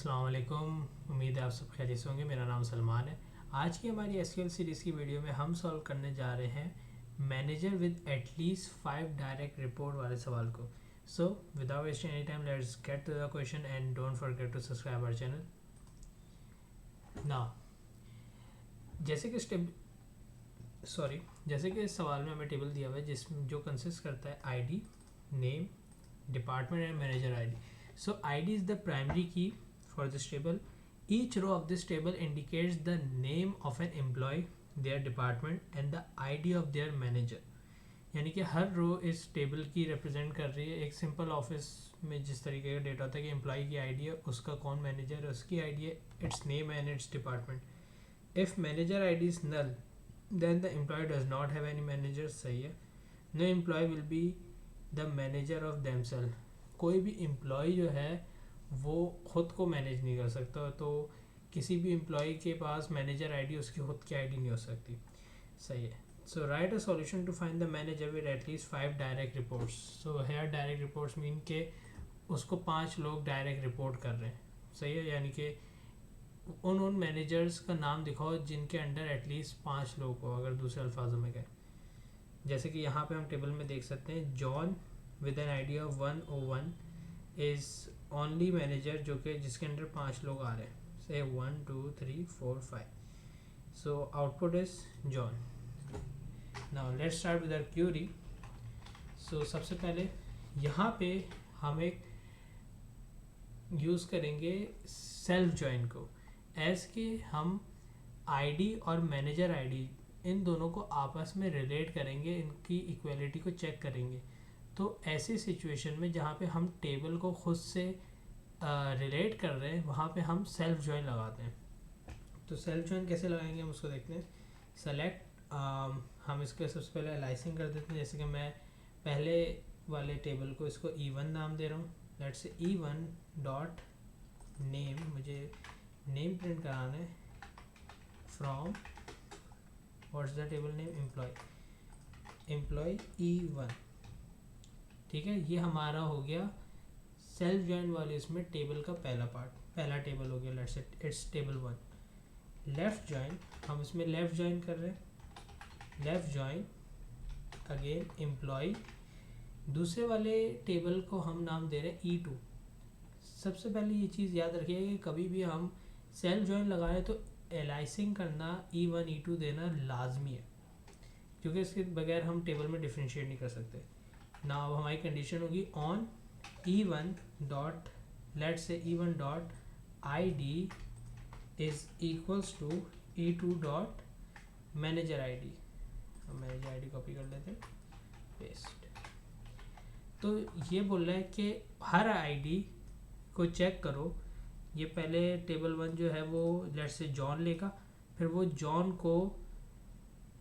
अस्सलाम वालेकुम। उम्मीद है आप सब खैरियत से होंगे। मेरा नाम सलमान है। आज की हमारी एसक्यूएल सीरीज़ की वीडियो में हम सॉल्व करने जा रहे हैं manager with at least 5 direct report वाले सवाल को। So without wasting any time let's get to the question and don't forget to subscribe our channel. Now जैसे कि इस सवाल में हमें टेबल दिया हुआ है जिसमें जो कंसिस्ट करता है ID, name, department and manager ID. So ID is the primary key for this table. Each row of this table indicates the name of an employee, their department and the ID of their manager. यानी कि हर रो इस table की represent कर रही है। एक simple office में जिस तरीके का डेटा होता है कि एम्प्लॉय की आईडी है, उसका कौन मैनेजर है, उसकी आईडी है, its name and its department. If manager ID is null then the employee does not have any manager. सही है। No employee will be the manager of themselves. कोई भी एम्प्लॉय जो है वो खुद को मैनेज नहीं कर सकता, तो किसी भी एम्प्लॉय के पास मैनेजर आईडी उसकी खुद की आईडी नहीं हो सकती। सही है। So right a solution to find the manager with at least 5 direct reports. So here direct reports mean के उसको 5 लोग डायरेक्ट रिपोर्ट कर रहे हैं। सही है। यानी कि उन मैनेजर्स का नाम दिखाओ जिनके अंडर एटलीस्ट 5 लोग हो। अगर दूसरे अल्फाजों में कहें, जैसे कि यहाँ पे हम टेबल में देख सकते हैं, John with an ID of 101 is only manager जो कि जिसके अंडर 5 लोग आ रहे हैं। से 1 2 3 4 5। So output is John. Now let's start with our query. So सबसे पहले यहाँ पे हम एक यूज़ करेंगे सेल्फ जॉइन को, एज के हम आईडी और मैनेजर आईडी इन दोनों को आपस में रिलेट करेंगे, इनकी इक्वलिटी को चेक करेंगे। तो ऐसी सिचुएशन में जहाँ पे हम टेबल को खुद से रिलेट कर रहे हैं वहाँ पे हम सेल्फ जॉइन लगाते हैं। तो सेल्फ जॉइन कैसे लगाएंगे हम उसको देखते हैं। सेलेक्ट हम इसके सबसे पहले अलाइसिंग कर देते हैं। जैसे कि मैं पहले वाले टेबल को इसको E1 नाम दे रहा हूँ। Let's say E1 dot name, मुझे नेम प्रिंट कराना है from what's the table name, employee E1। ठीक है, ये हमारा हो गया सेल्फ जॉइन वाले इसमें टेबल का पहला पार्ट, पहला टेबल हो गया। Let's say it's table 1। Left join, हम इसमें लेफ्ट जॉइन कर रहे हैं। लेफ्ट जॉइन अगेन एम्प्लॉय, दूसरे वाले टेबल को हम नाम दे रहे हैं E2। सबसे पहले ये चीज़ याद रखिएगा कि कभी भी हम सेल्फ जॉइन लगा रहे हैं तो एलाइसिंग करना E1 E2 देना लाजमी है, क्योंकि इसके बगैर हम टेबल में डिफ्रेंशिएट नहीं कर सकते ना। अब हमारी कंडीशन होगी on E1 dot, let's say E1 dot ID is equals to E2 dot manager ID। हम मैनेजर ID कॉपी कर लेते हैं, पेस्ट। तो ये बोल रहा है कि हर आईडी को चेक करो। ये पहले टेबल 1 जो है वो लेट्स से जॉन लेगा, फिर वो जॉन को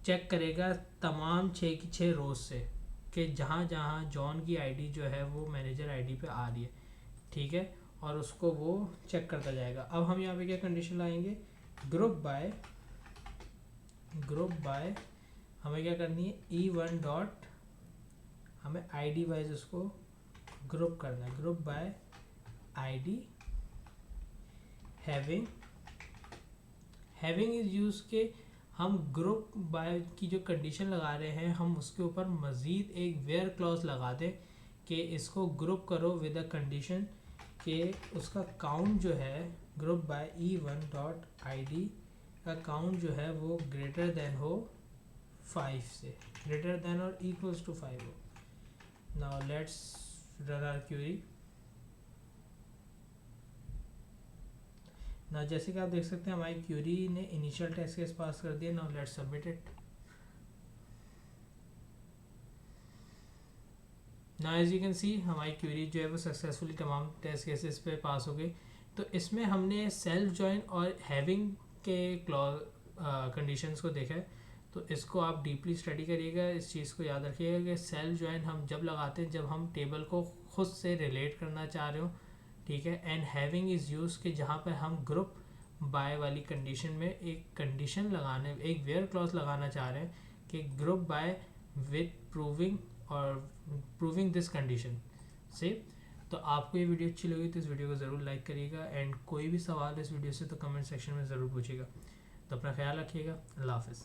चेक करेगा तमाम 6 की 6 रोज से कि जहाँ जहाँ जॉन की आईडी जो है वो मैनेजर आईडी पे आ रही है। ठीक है, और उसको वो चेक करता जाएगा। अब हम यहाँ पे क्या कंडीशन लाएंगे, ग्रुप बाय हमें क्या करनी है, E1 डॉट हमें आईडी वाइज उसको ग्रुप करना है। Group bye ID having is use के हम ग्रुप बाय की जो कंडीशन लगा रहे हैं हम उसके ऊपर मज़ीद एक वेयर क्लॉज लगा दें कि इसको ग्रुप करो विद अ कंडीशन कि उसका काउंट जो है group by E1 dot ID का काउंट जो है वो ग्रेटर देन हो 5 से, ग्रेटर देन और इक्वल्स टू 5 हो। Now let's run our query. ना जैसे कि आप देख सकते हैं हमारी क्यूरी ने इनिशियल टेस्ट केस पास कर दिया। Now let's submit it. ना एज यू कैन सी हमारी क्यूरी जो है वो सक्सेसफुली तमाम टेस्ट केसेस पे पास हो गई। तो इसमें हमने सेल्फ जॉइन और हैविंग के क्लॉज कंडीशंस को देखा है। तो इसको आप डीपली स्टडी करिएगा, इस चीज़ को याद रखिएगा कि सेल्फ जॉइन हम जब लगाते हैं जब हम टेबल को खुद से रिलेट करना चाह रहे हो। ठीक है, एंड हैविंग इज़ यूज के जहाँ पर हम ग्रुप बाय वाली कंडीशन में एक कंडीशन लगाने, एक वेयर क्लॉज लगाना चाह रहे हैं कि ग्रुप बाय विद प्रूविंग और प्रूविंग दिस कंडीशन से तो आपको ये वीडियो अच्छी लगी तो इस वीडियो को ज़रूर लाइक करिएगा, एंड कोई भी सवाल इस वीडियो से तो कमेंट सेक्शन में ज़रूर पूछिएगा। तो अपना ख्याल रखिएगा। अल्लाह हाफ़िज़।